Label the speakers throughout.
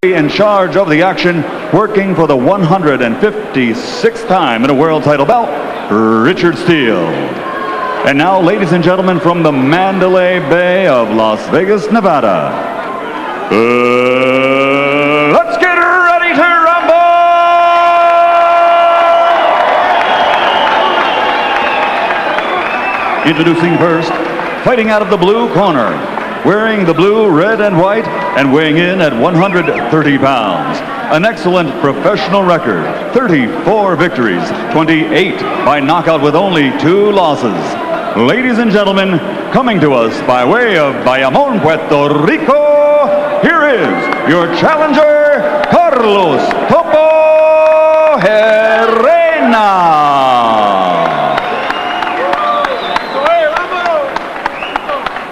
Speaker 1: in charge of the action, working for the 156th time in a world title bout, Richard Steele. And now, ladies and gentlemen, from the Mandalay Bay of Las Vegas, Nevada, let's get ready to rumble! Introducing first, fighting out of the blue corner, wearing the blue, red, and white, and weighing in at 130 pounds. An excellent professional record, 34 victories, 28 by knockout with only 2 losses. Ladies and gentlemen, coming to us by way of Bayamon, Puerto Rico, here is your challenger, Carlos Topo Gerena.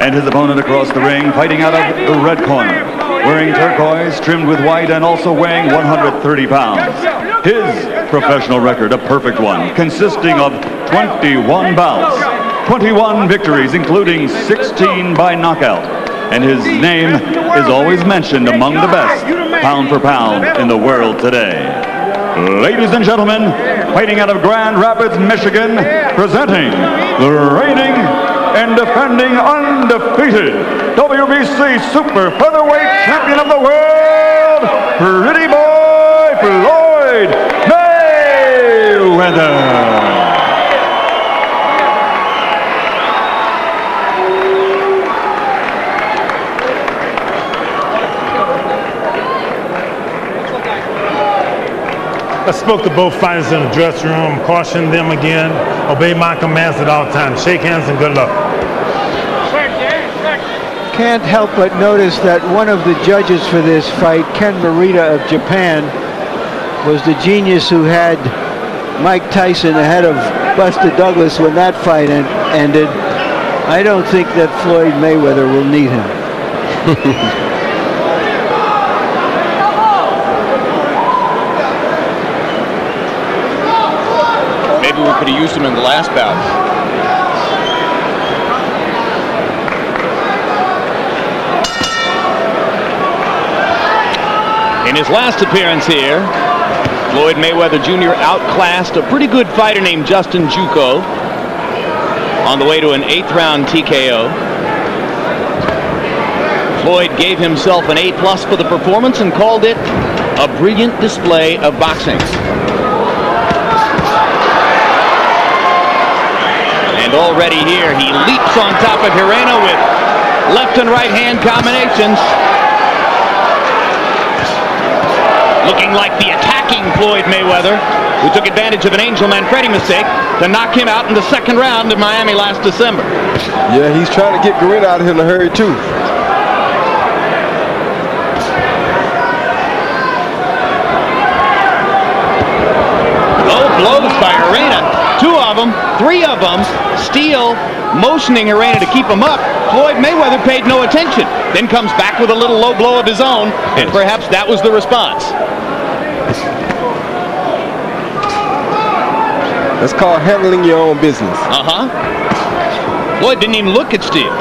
Speaker 1: And his opponent across the ring, fighting out of the red corner, wearing turquoise, trimmed with white, and also weighing 130 pounds. His professional record, a perfect one, consisting of 21 bouts, 21 victories, including 16 by knockout. And his name is always mentioned among the best, pound for pound, in the world today. Ladies and gentlemen, fighting out of Grand Rapids, Michigan, presenting the reigning and defending undefeated WBC Super Featherweight Champion of the World, Pretty Boy Floyd Mayweather.
Speaker 2: I spoke to both fighters in the dressing room, cautioned them again, obey my commands at all times. Shake hands and good luck.
Speaker 3: Can't help but notice that one of the judges for this fight, Ken Morita of Japan, was the genius who had Mike Tyson ahead of Buster Douglas when that fight ended. I don't think that Floyd Mayweather will need him.
Speaker 4: Maybe we could have used him in the last bout. In his last appearance here, Floyd Mayweather Jr. outclassed a pretty good fighter named Justin Juco on the way to an 8th round TKO. Floyd gave himself an A+ for the performance and called it a brilliant display of boxing. And already here, he leaps on top of Gerena with left and right hand combinations. Looking like the attacking Floyd Mayweather, who took advantage of an Angel Manfredi mistake to knock him out in the 2nd round in Miami last December.
Speaker 5: Yeah, he's trying to get Gerena out of here in a hurry, too.
Speaker 4: Low blows by Gerena. 2 of them, 3 of them. Steele motioning Gerena to keep him up. Floyd Mayweather paid no attention. Then comes back with a little low blow of his own, and perhaps that was the response.
Speaker 5: That's called handling your own business.
Speaker 4: Floyd didn't even look at Steele.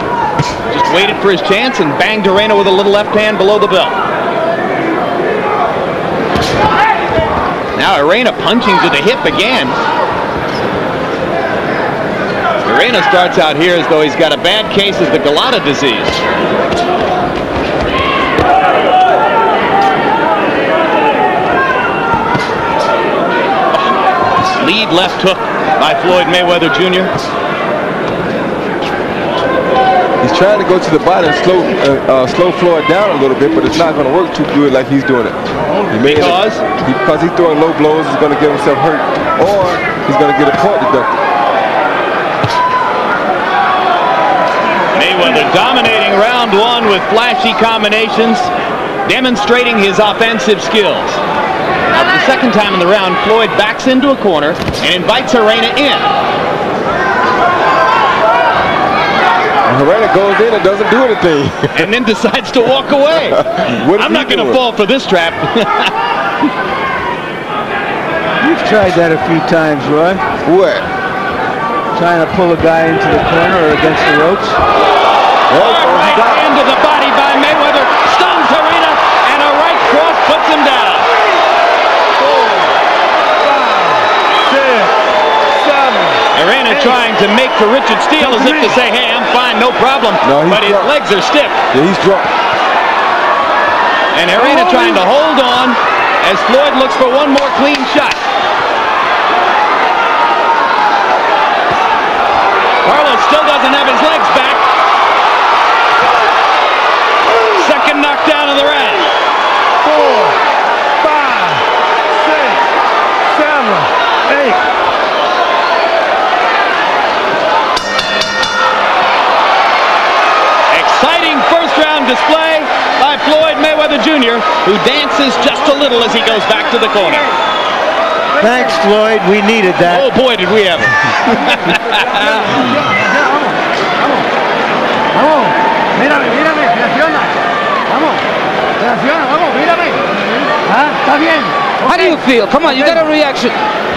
Speaker 4: Just waited for his chance and banged Gerena with a little left hand below the belt. Now Gerena punching to the hip again. Gerena starts out here as though he's got a bad case of the Galata disease. Lead left hook by Floyd Mayweather Jr.
Speaker 5: He's trying to go to the body and slow Floyd down a little bit, but it's not going to work too good like he's doing it.
Speaker 4: Because
Speaker 5: he's throwing low blows, he's going to get himself hurt, or he's going to get a point deducted.
Speaker 4: Mayweather dominating round 1 with flashy combinations, demonstrating his offensive skills. Now, for the 2nd time in the round, Floyd backs into a corner and invites Gerena in.
Speaker 5: Gerena goes in and doesn't do anything.
Speaker 4: And then decides to walk away. I'm not going to fall for this trap.
Speaker 3: You've tried that a few times, Roy.
Speaker 5: What?
Speaker 3: Trying to pull a guy into the corner or against the ropes.
Speaker 4: Hard right hand to the body by Mayweather. Stuns Gerena, and a right cross trying to make to Richard Steele as if to say, hey, I'm fine, no problem.
Speaker 5: No,
Speaker 4: but his legs are stiff.
Speaker 5: Yeah, he's drunk.
Speaker 4: And Gerena trying to hold on as Floyd looks for one more clean shot. Carlos still doesn't have his legs back. Second knockdown of the round.
Speaker 2: 4, 5, 6, 7, 8.
Speaker 4: Exciting first round display by Floyd Mayweather Jr., who dances just a little as he goes back to the corner.
Speaker 3: Thanks, Floyd. We needed that.
Speaker 4: Oh boy, did we ever.
Speaker 6: How do you feel? Come on, you got a reaction.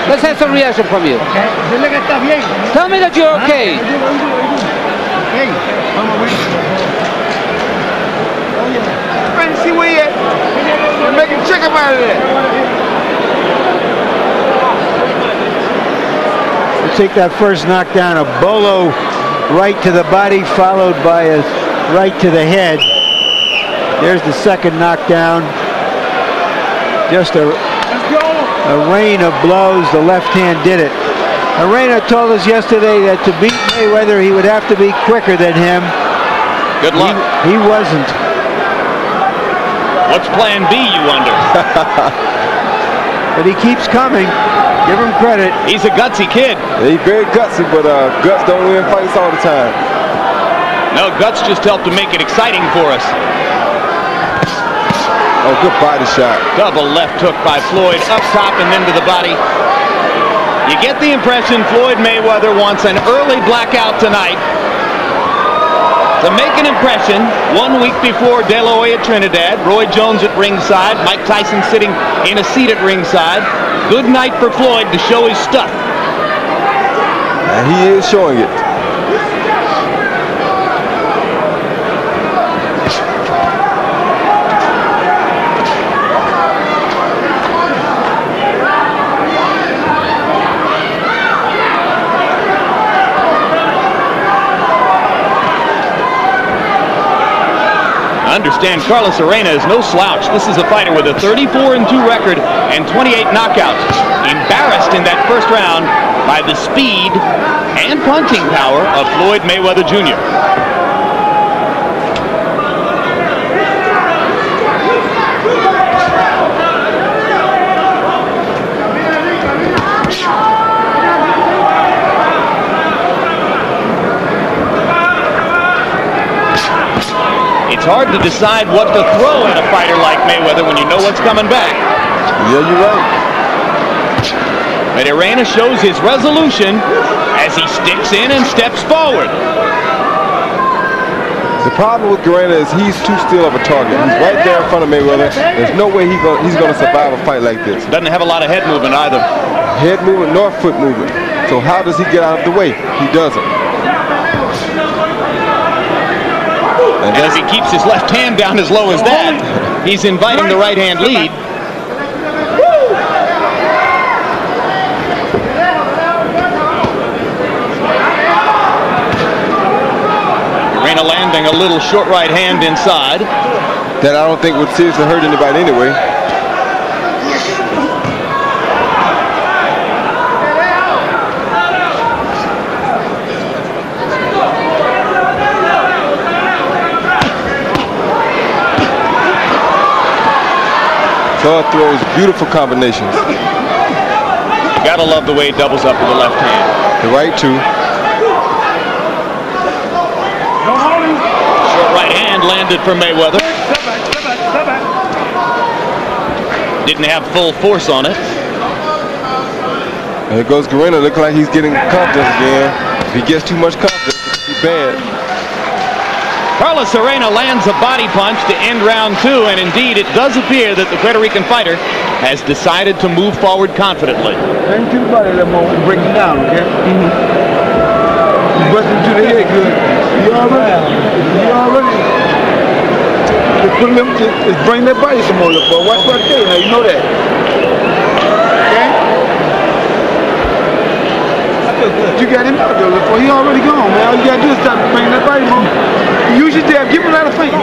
Speaker 6: Let's have some reaction from you. Tell me that you're okay.
Speaker 5: See where you at? You're making chicken out of that.
Speaker 3: We'll take that first knockdown, a bolo right to the body, followed by a right to the head. There's the second knockdown. Just a rain of blows. The left hand did it. Gerena told us yesterday that to beat Mayweather, he would have to be quicker than him.
Speaker 4: Good luck.
Speaker 3: He wasn't.
Speaker 4: What's plan B, you wonder?
Speaker 3: But he keeps coming. Give him credit.
Speaker 4: He's a gutsy kid.
Speaker 5: He's very gutsy, but guts don't win fights all the time.
Speaker 4: No, guts just help to make it exciting for us.
Speaker 5: Oh, good body shot.
Speaker 4: Double left hook by Floyd, up top and then to the body. You get the impression Floyd Mayweather wants an early blackout tonight to make an impression. 1 week before De La Hoya Trinidad, Roy Jones at ringside, Mike Tyson sitting in a seat at ringside. Good night for Floyd to show his stuff.
Speaker 5: And he is showing it.
Speaker 4: Understand, Carlos Gerena is no slouch. This is a fighter with a 34-2 record and 28 knockouts. Embarrassed in that first round by the speed and punching power of Floyd Mayweather Jr. It's hard to decide what to throw at a fighter like Mayweather when you know what's coming back.
Speaker 5: Yeah, you're right.
Speaker 4: But Gerena shows his resolution as he sticks in and steps forward.
Speaker 5: The problem with Gerena is he's too still of a target. He's right there in front of Mayweather. There's no way he's going to survive a fight like this.
Speaker 4: Doesn't have a lot of head movement either.
Speaker 5: Head movement nor foot movement. So how does he get out of the way? He doesn't.
Speaker 4: And as he keeps his left hand down as low as that, he's inviting the right hand lead. Gerena landing a little short right hand inside.
Speaker 5: That I don't think would seriously hurt anybody anyway. Todd throws beautiful combinations.
Speaker 4: You gotta love the way he doubles up with the left hand.
Speaker 5: The right too.
Speaker 4: Short right hand landed for Mayweather. Didn't have full force on it.
Speaker 5: And here goes Gerena, looking like he's getting confidence again. If he gets too much confidence, it could be bad.
Speaker 4: Carlos Gerena lands a body punch to end round 2, and indeed it does appear that the Puerto Rican fighter has decided to move forward confidently.
Speaker 7: Bring to the body a little more and break it down, okay? Bust him to the head good. You all right? You all right? Just put him, just bring that body some more, little boy. Watch what I tell you now, you know that. Okay? You got him out there before he already gone, man. All you gotta do is stop bringing that body home. Use your jab, give him out of feint.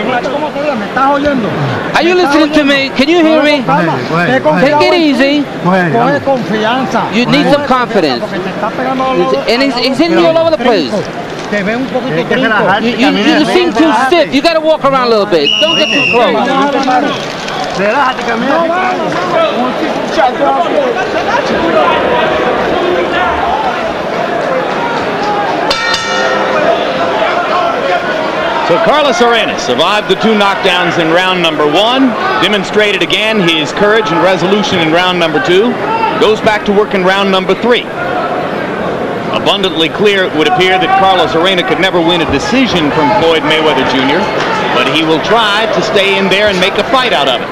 Speaker 6: Are you listening to me? Can you hear me? Take it easy. You need some confidence. And he's hitting you all over the place. You seem too stiff. You got to walk around a little bit. Don't get too close.
Speaker 4: So Carlos Gerena survived the 2 knockdowns in round number 1, demonstrated again his courage and resolution in round number 2, goes back to work in round number 3. Abundantly clear, it would appear that Carlos Gerena could never win a decision from Floyd Mayweather Jr., but he will try to stay in there and make a fight out of it.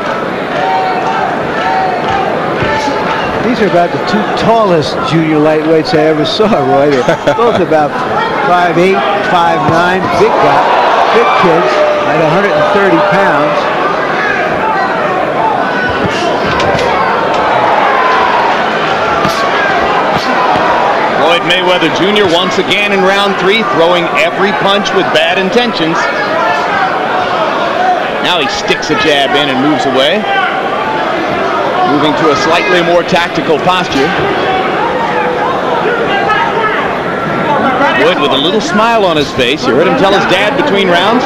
Speaker 3: These are about the 2 tallest junior lightweights I ever saw, Roy. They're both about 5'8", 5'9", big kids at 130 pounds.
Speaker 4: Floyd Mayweather Jr. once again in round 3, throwing every punch with bad intentions. Now he sticks a jab in and moves away, moving to a slightly more tactical posture. Floyd with a little smile on his face. You heard him tell his dad between rounds,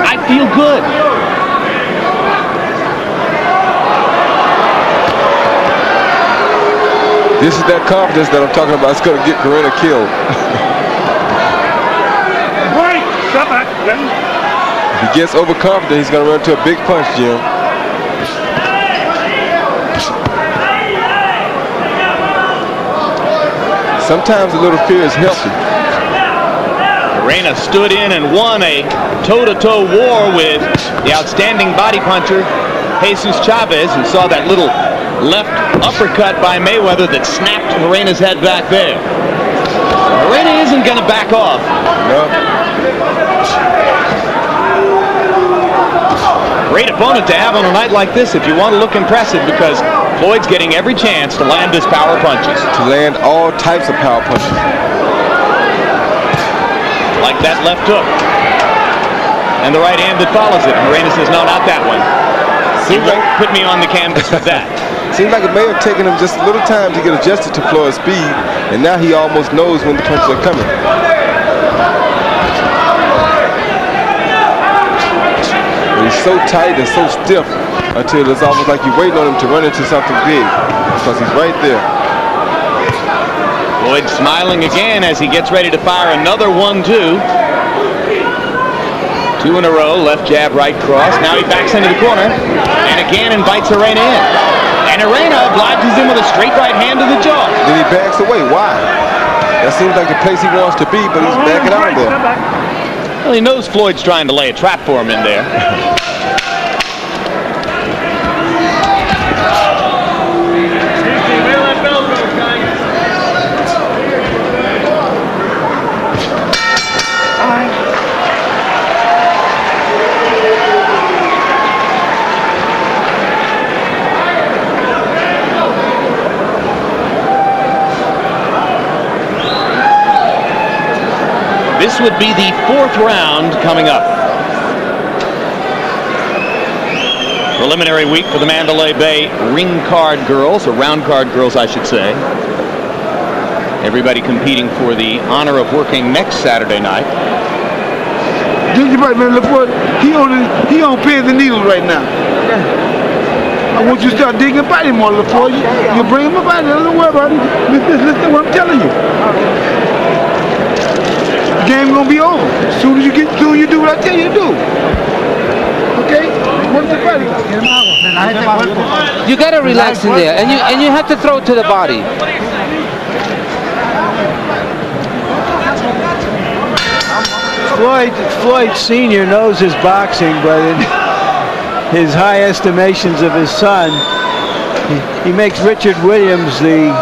Speaker 4: "I feel good."
Speaker 5: This is that confidence that I'm talking about. It's going to get Gerena killed. If he gets overconfident, he's going to run into a big punch, Jim. Sometimes a little fear is healthy.
Speaker 4: Gerena stood in and won a toe-to-toe war with the outstanding body puncher, Jesus Chavez, and saw that little left uppercut by Mayweather that snapped Gerena's head back there. Gerena isn't going to back off.
Speaker 5: No.
Speaker 4: Great opponent to have on a night like this if you want to look impressive, because Floyd's getting every chance to land his power punches.
Speaker 5: To land all types of power punches.
Speaker 4: Like that left hook. And the right hand that follows it. Gerena says, no, not that one. He won't put me on the canvas with that.
Speaker 5: Seems like it may have taken him just a little time to get adjusted to Floyd's speed, and now he almost knows when the punches are coming. But he's so tight and so stiff until it's almost like you're waiting on him to run into something big, because he's right there.
Speaker 4: Floyd smiling again as he gets ready to fire another 1-2. 2 in a row, left jab, right cross. Now he backs into the corner and again invites Gerena in. And Gerena obliges him with a straight right hand to the jaw.
Speaker 5: Then he backs away. Why? That seems like the place he wants to be, but he's backing out of there.
Speaker 4: Well, he knows Floyd's trying to lay a trap for him in there. This would be the 4th round coming up. Preliminary week for the Mandalay Bay ring card girls, or round card girls, I should say. Everybody competing for the honor of working next Saturday night.
Speaker 7: You're right, man. Look what he on pins and needles right now. I want you to start digging about him more, LaFleur. You bring him about it. Don't worry about it. Listen to what I'm telling you. The game gonna be over. As soon as you do what I tell you to do. Okay? What's the fight?
Speaker 6: You gotta relax in there, and you have to throw it to the body.
Speaker 3: Floyd Sr. knows his boxing, but in his high estimations of his son, he makes Richard Williams, the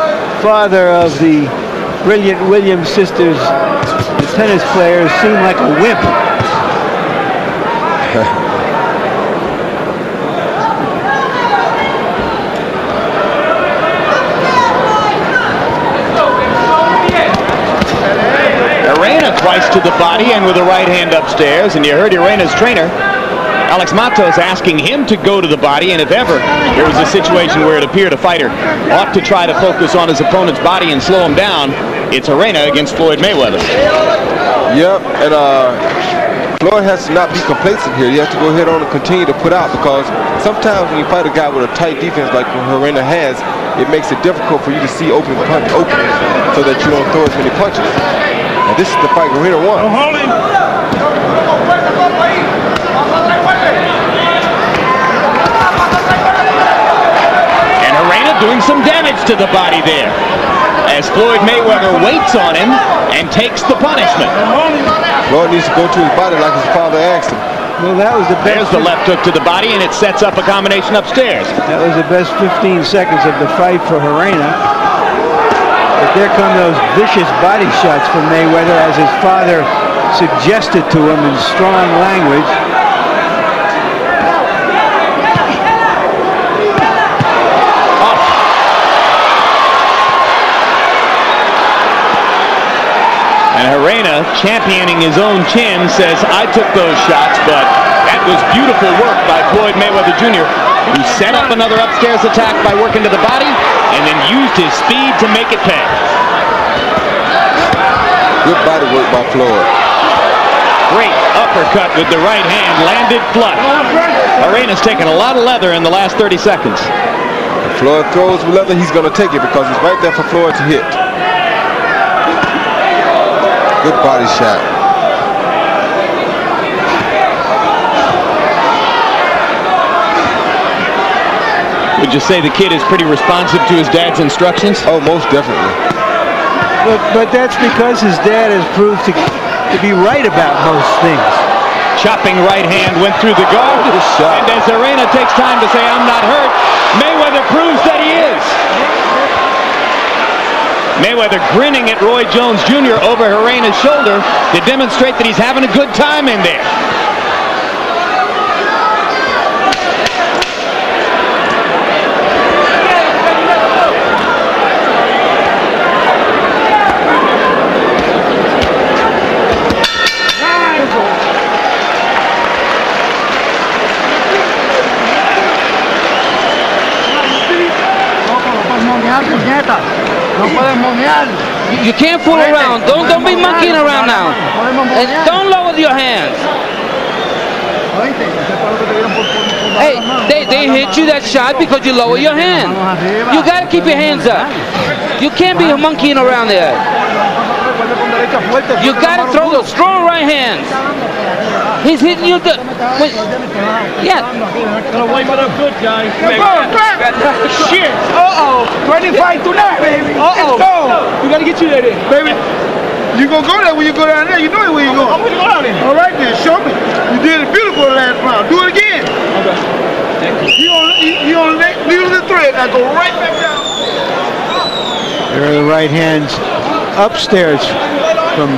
Speaker 3: father of the brilliant Williams sisters, the tennis players, seem like a wimp.
Speaker 4: to the body and with a right hand upstairs. And you heard Gerena's trainer, Alex Matos, asking him to go to the body, and if ever there was a situation where it appeared a fighter ought to try to focus on his opponent's body and slow him down, it's Gerena against Floyd Mayweather.
Speaker 5: Yep, and Floyd has to not be complacent here. He has to go ahead on and continue to put out, because sometimes when you fight a guy with a tight defense like Gerena has, it makes it difficult for you to see open so that you don't throw as many punches. And this is the fight Gerena won.
Speaker 4: And Gerena doing some damage to the body there, as Floyd Mayweather waits on him and takes the punishment.
Speaker 5: Floyd needs to go to his body like his father asked him.
Speaker 3: Well, that was the best.
Speaker 4: There's the left hook to the body, and it sets up a combination upstairs.
Speaker 3: That was the best 15 seconds of the fight for Gerena. But there come those vicious body shots from Mayweather, as his father suggested to him in strong language.
Speaker 4: And Gerena, championing his own chin, says, I took those shots, but that was beautiful work by Floyd Mayweather Jr., who set up another upstairs attack by working to the body and then used his speed to make it pay.
Speaker 5: Good body work by Floyd.
Speaker 4: Great uppercut with the right hand, landed flush. Gerena's taken a lot of leather in the last 30 seconds.
Speaker 5: If Floyd throws with leather, he's going to take it, because he's right there for Floyd to hit. Good body shot.
Speaker 4: Would you say the kid is pretty responsive to his dad's instructions?
Speaker 5: Oh, most definitely.
Speaker 3: But that's because his dad has proved to be right about most things.
Speaker 4: Chopping right hand went through the guard. And as Gerena takes time to say, I'm not hurt, Mayweather proves that he is. Mayweather grinning at Roy Jones Jr. over Gerena's shoulder to demonstrate that he's having a good time in there.
Speaker 6: You can't fool around. Don't be monkeying around now. And don't lower your hands. Hey, they hit you that shot because you lower your hand. You got to keep your hands up. You can't be monkeying around there. You got to throw those strong right hands. He's hitting you. Yeah.
Speaker 8: Gonna wipe it up good, guys.
Speaker 7: Shit. 25 to 9, baby. Let's go.
Speaker 8: We gotta get you there,
Speaker 7: Baby, you gonna go there when you go down there. You know where you going.
Speaker 8: I'm gonna go down there.
Speaker 7: All right then, show me. You did it beautiful last round. Do it again.
Speaker 8: Okay. Thank you.
Speaker 7: You on the needle the thread. Now go right back down.
Speaker 3: There are the right hands upstairs from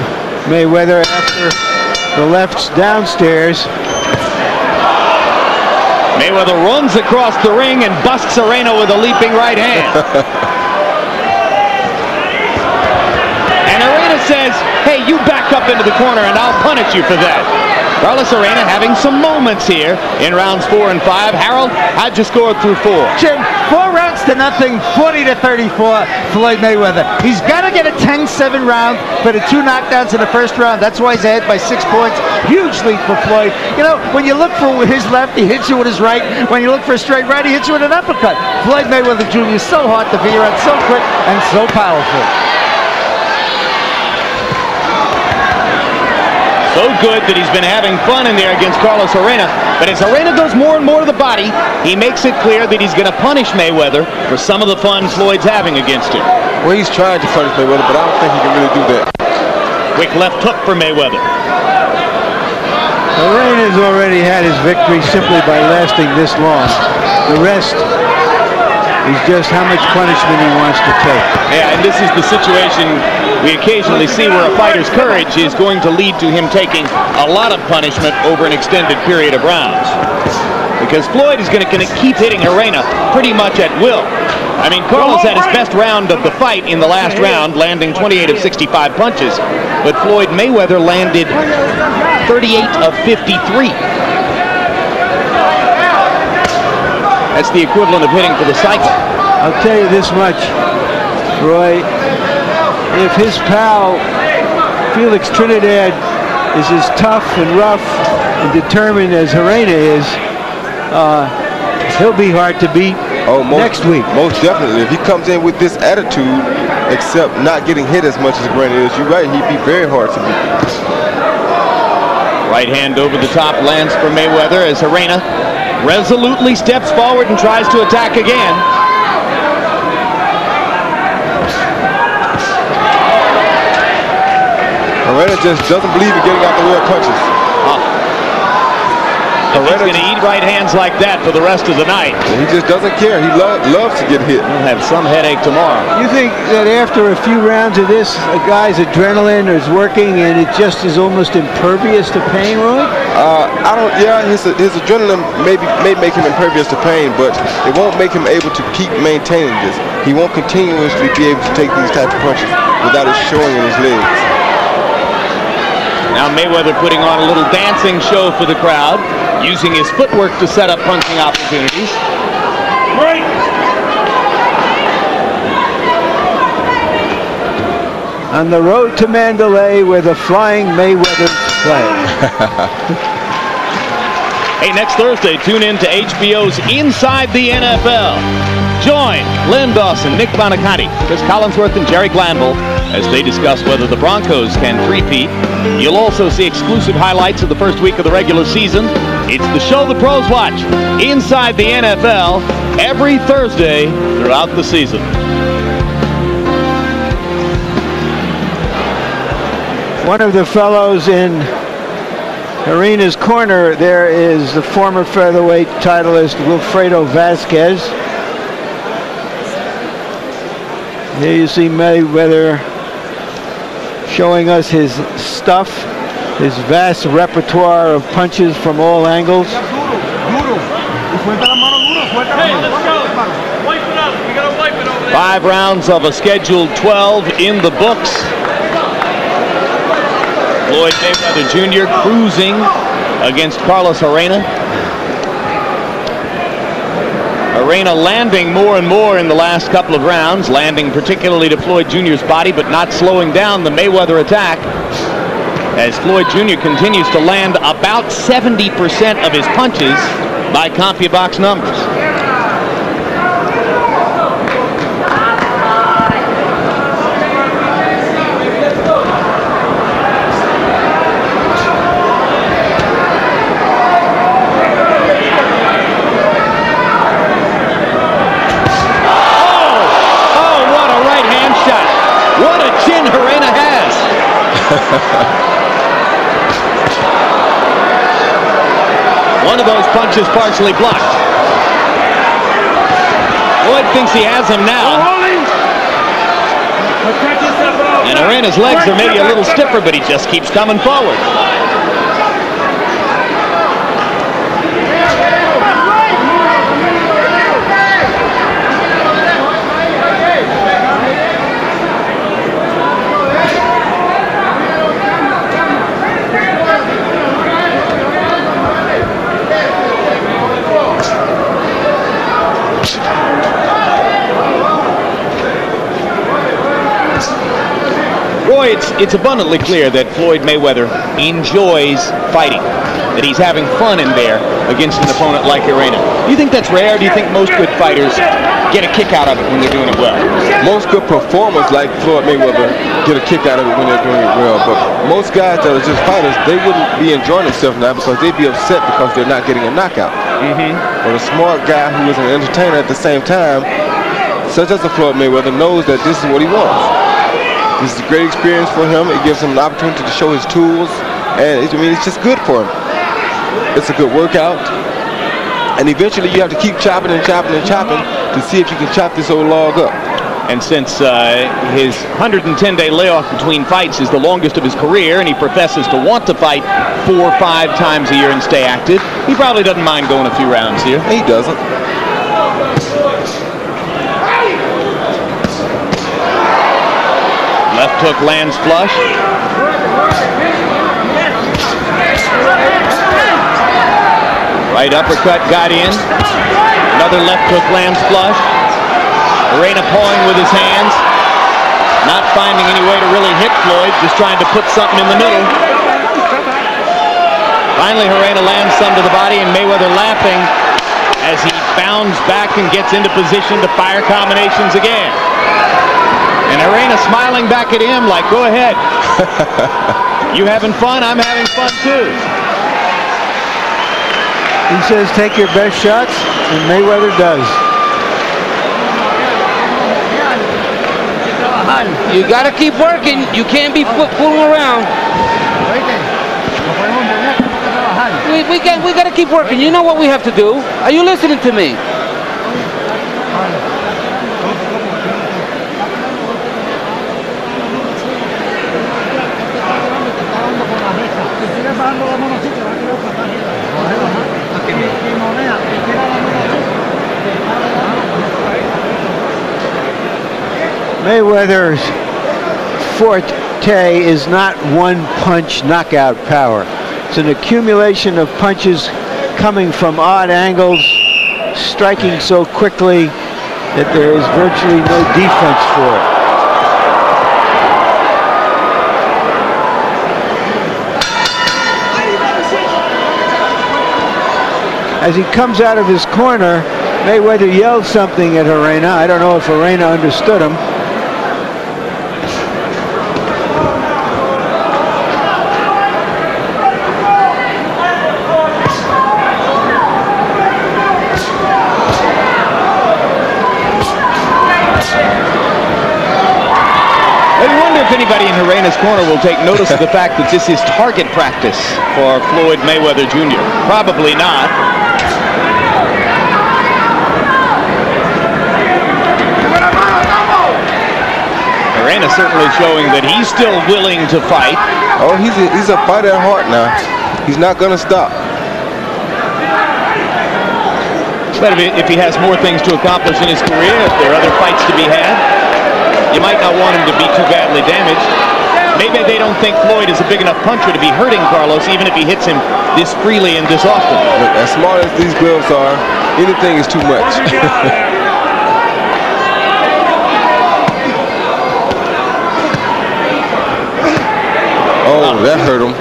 Speaker 3: Mayweather after the lefts downstairs.
Speaker 4: Mayweather runs across the ring and busts Gerena with a leaping right hand. And Gerena says, hey, you back up into the corner and I'll punish you for that. Carlos Gerena having some moments here in rounds 4 and 5. Harold, how'd you score through 4?
Speaker 9: Jim, 4 rounds to nothing, 40-34, Floyd Mayweather. He's got to get a 10-7 round for the 2 knockdowns in the first round. That's why he's ahead by 6 points. Huge lead for Floyd. You know, when you look for his left, he hits you with his right. When you look for a straight right, he hits you with an uppercut. Floyd Mayweather Jr. is so hard to figure out, so quick and so powerful.
Speaker 4: So good that he's been having fun in there against Carlos Gerena. But as Gerena goes more and more to the body, he makes it clear that he's going to punish Mayweather for some of the fun Floyd's having against him.
Speaker 5: Well, he's trying to punish Mayweather, but I don't think he can really do that.
Speaker 4: Quick left hook for Mayweather.
Speaker 3: Gerena's already had his victory simply by lasting this long. The rest is just how much punishment he wants to take.
Speaker 4: Yeah, and this is the situation we occasionally see where a fighter's courage is going to lead to him taking a lot of punishment over an extended period of rounds. Because Floyd is going to keep hitting Gerena pretty much at will. I mean, Carlos had his best round of the fight in the last round, landing 28 of 65 punches. But Floyd Mayweather landed 38 of 53. That's the equivalent of hitting for the cycle.
Speaker 3: I'll tell you this much, Roy. If his pal, Felix Trinidad, is as tough and rough and determined as Gerena is, he'll be hard to beat next week.
Speaker 5: Most definitely. If he comes in with this attitude, except not getting hit as much as Gerena is, you're right, he'd be very hard to beat.
Speaker 4: Right hand over the top lands for Mayweather as Gerena resolutely steps forward and tries to attack again.
Speaker 5: Gerena just doesn't believe in getting out the way of punches.
Speaker 4: He's going to eat right hands like that for the rest of the night.
Speaker 5: He just doesn't care. He loves to get hit.
Speaker 4: He'll have some headache tomorrow.
Speaker 3: You think that after a few rounds of this, a guy's adrenaline is working and it just is almost impervious to pain, Roy?
Speaker 5: I don't. Yeah, his adrenaline may make him impervious to pain, but it won't make him able to keep maintaining this. He won't continuously be able to take these types of punches without it showing in his legs.
Speaker 4: Now Mayweather putting on a little dancing show for the crowd, using his footwork to set up punching opportunities.
Speaker 2: Right.
Speaker 3: On the road to Mandalay, where the Flying Mayweathers play.
Speaker 4: Hey, next Thursday, tune in to HBO's Inside the NFL. Join Len Dawson, Nick Bonaconti, Chris Collinsworth, and Jerry Glanville as they discuss whether the Broncos can three-peat. You'll also see exclusive highlights of the first week of the regular season. It's the show the pros watch, Inside the NFL, every Thursday throughout the season.
Speaker 3: One of the fellows in Gerena's corner there is the former featherweight titleist Wilfredo Vasquez. Here you see Mayweather showing us his stuff, his vast repertoire of punches from all angles.
Speaker 8: Hey, let's go. Wipe it up. We gotta wipe it over there.
Speaker 4: 5 rounds of a scheduled 12 in the books. Floyd Mayweather Jr. cruising against Carlos Gerena. Gerena landing more and more in the last couple of rounds, landing particularly to Floyd Jr.'s body, but not slowing down the Mayweather attack, as Floyd Jr. continues to land about 70% of his punches by CompuBox numbers. One of those punches partially blocked. Floyd thinks he has him now. And Gerena's legs are maybe a little stiffer, but he just keeps coming forward. Roy, it's abundantly clear that Floyd Mayweather enjoys fighting, that he's having fun in there against an opponent like Gerena. Do you think that's rare? Do you think most good fighters get a kick out of it when they're doing it well?
Speaker 5: Most good performers like Floyd Mayweather get a kick out of it when they're doing it well, but most guys that are just fighters, they wouldn't be enjoying themselves now because they'd be upset because they're not getting a knockout. But a smart guy who is an entertainer at the same time, such as a Floyd Mayweather, knows that this is what he wants. This is a great experience for him. It gives him an opportunity to show his tools, and it's just good for him. It's a good workout, and eventually you have to keep chopping and chopping and chopping to see if you can chop this old log up.
Speaker 4: And since his 110-day layoff between fights is the longest of his career, and he professes to want to fight 4 or 5 times a year and stay active, he probably doesn't mind going a few rounds here.
Speaker 5: He doesn't.
Speaker 4: hook lands flush. Right uppercut got in. Another left hook lands flush. Gerena pawing with his hands. Not finding any way to really hit Floyd, just trying to put something in the middle. Finally, Gerena lands some to the body, and Mayweather laughing as he bounds back and gets into position to fire combinations again. And Gerena smiling back at him like, go ahead. You having fun? I'm having fun too.
Speaker 3: He says take your best shots, and Mayweather does.
Speaker 6: You got to keep working. You can't be fooling around. We got to keep working. You know what we have to do. Are you listening to me?
Speaker 3: Mayweather's forte is not one-punch knockout power. It's an accumulation of punches coming from odd angles, striking so quickly that there is virtually no defense for it. As he comes out of his corner, Mayweather yelled something at Gerena. I don't know if Gerena understood him.
Speaker 4: Anybody in Gerena's corner will take notice of the fact that this is target practice for Floyd Mayweather Jr. Probably not. Gerena certainly showing that he's still willing to fight.
Speaker 5: Oh, he's a fighter at heart now. He's not going to stop.
Speaker 4: But if he has more things to accomplish in his career, if there are other fights to be had, you might not want him to be too badly damaged. Maybe they don't think Floyd is a big enough puncher to be hurting Carlos, even if he hits him this freely and this often.
Speaker 5: Look, as smart as these gloves are, anything is too much. Oh, that hurt him.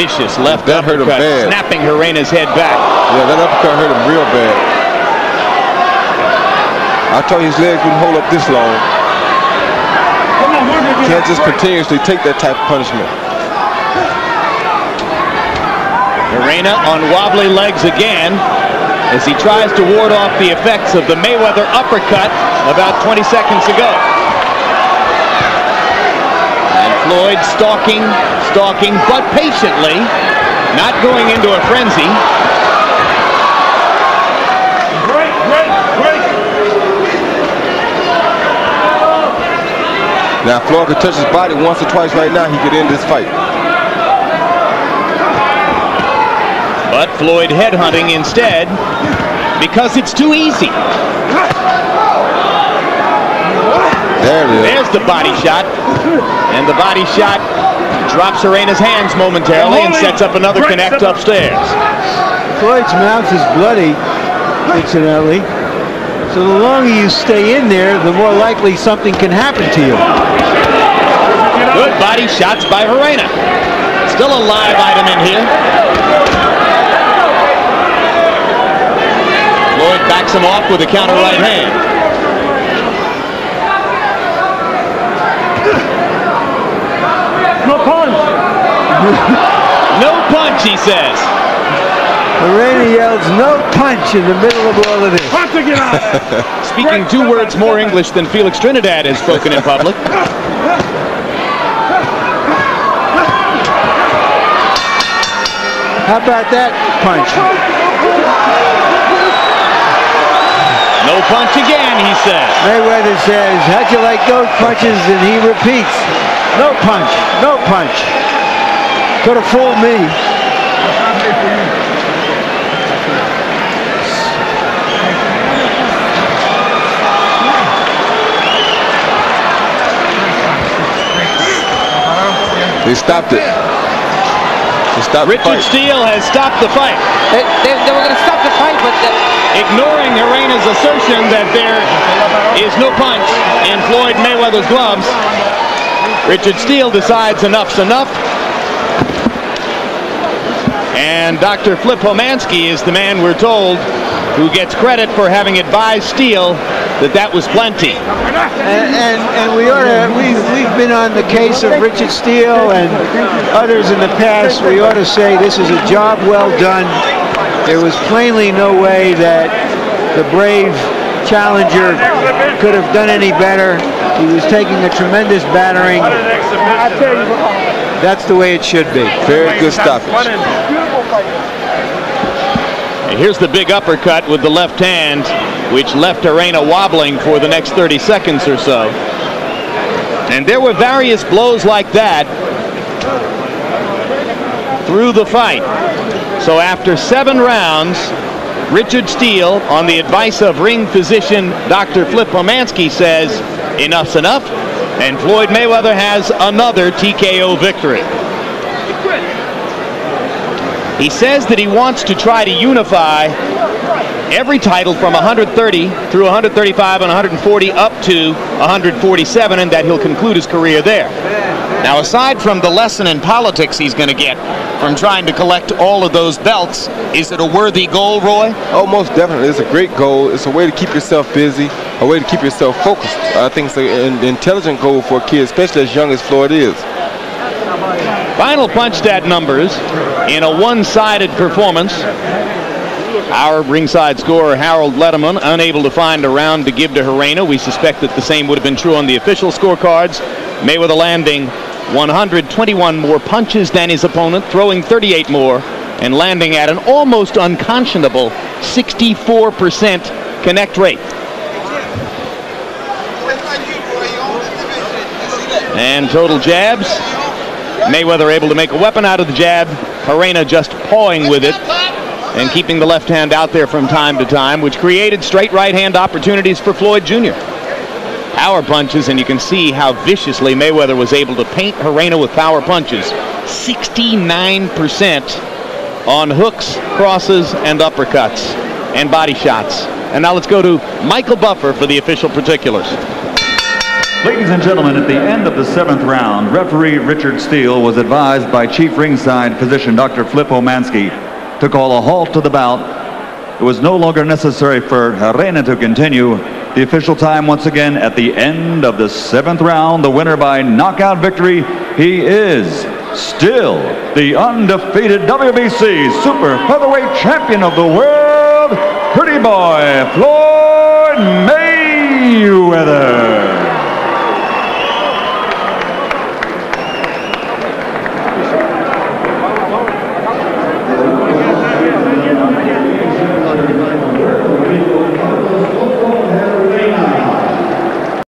Speaker 4: Vicious left
Speaker 5: that hurt him bad.
Speaker 4: Snapping Gerena's head back.
Speaker 5: Yeah, that uppercut hurt him real bad. I thought his legs wouldn't hold up this long. Can't just continuously take that type of punishment.
Speaker 4: Gerena on wobbly legs again as he tries to ward off the effects of the Mayweather uppercut about 20 seconds ago. And Floyd stalking, but patiently, not going into a frenzy.
Speaker 5: Now, if Floyd could touch his body once or twice right now, he could end this fight.
Speaker 4: But Floyd headhunting instead because it's too easy.
Speaker 5: There it is.
Speaker 4: There's the body shot. And the body shot drops Gerena's hands momentarily and sets up another connect upstairs.
Speaker 3: Floyd's mouth is bloody, incidentally. So the longer you stay in there, the more likely something can happen to you.
Speaker 4: Good body shots by Gerena. Still a live item in here. Floyd backs him off with a counter right hand.
Speaker 8: No punch.
Speaker 4: No punch, he says.
Speaker 3: Gerena yells, no punch, in the middle of all of this.
Speaker 4: Speaking 2 words more English than Felix Trinidad has spoken in public.
Speaker 3: How about that punch?
Speaker 4: No punch again, he says.
Speaker 3: Mayweather says, how'd you like those punches? And he repeats, no punch, no punch. Could have fooled me.
Speaker 5: They stopped it.
Speaker 4: Richard Steele has stopped the fight.
Speaker 6: They were going to stop the fight, but
Speaker 4: ignoring Gerena's assertion that there is no punch in Floyd Mayweather's gloves, Richard Steele decides enough's enough. And Dr. Flip Homansky is the man, we're told, who gets credit for having advised Steele that was plenty.
Speaker 3: And we've been on the case of Richard Steele and others in the past. We ought to say this is a job well done. There was plainly no way that the brave challenger could have done any better. He was taking a tremendous battering. That's the way it should be.
Speaker 5: Very good stoppage.
Speaker 4: And here's the big uppercut with the left hand, which left Gerena wobbling for the next 30 seconds or so. And there were various blows like that through the fight. So after 7 rounds, Richard Steele, on the advice of ring physician Dr. Flip Homansky, says enough's enough, and Floyd Mayweather has another TKO victory. He says that he wants to try to unify every title from 130 through 135 and 140 up to 147, and that he'll conclude his career there. Now, aside from the lesson in politics he's going to get from trying to collect all of those belts, is it a worthy goal, Roy?
Speaker 5: Oh, most definitely. It's a great goal. It's a way to keep yourself busy, a way to keep yourself focused. I think it's an intelligent goal for a kid, especially as young as Floyd is.
Speaker 4: Final punch stat numbers in a one-sided performance. Our ringside scorer, Harold Letterman, unable to find a round to give to Gerena. We suspect that the same would have been true on the official scorecards. Mayweather landing 121 more punches than his opponent, throwing 38 more, and landing at an almost unconscionable 64% connect rate. And total jabs. Mayweather able to make a weapon out of the jab. Gerena just pawing with it and keeping the left hand out there from time to time, which created straight right hand opportunities for Floyd Jr. Power punches, and you can see how viciously Mayweather was able to paint Gerena with power punches. 69% on hooks, crosses, and uppercuts, and body shots. And now let's go to Michael Buffer for the official particulars.
Speaker 1: Ladies and gentlemen, at the end of the 7th round, referee Richard Steele was advised by Chief Ringside Physician Dr. Flip Homansky to call a halt to the bout. It was no longer necessary for Gerena to continue. The official time once again at the end of the 7th round, the winner by knockout victory, he is still the undefeated WBC Super Featherweight Champion of the world, Pretty Boy Floyd Mayweather.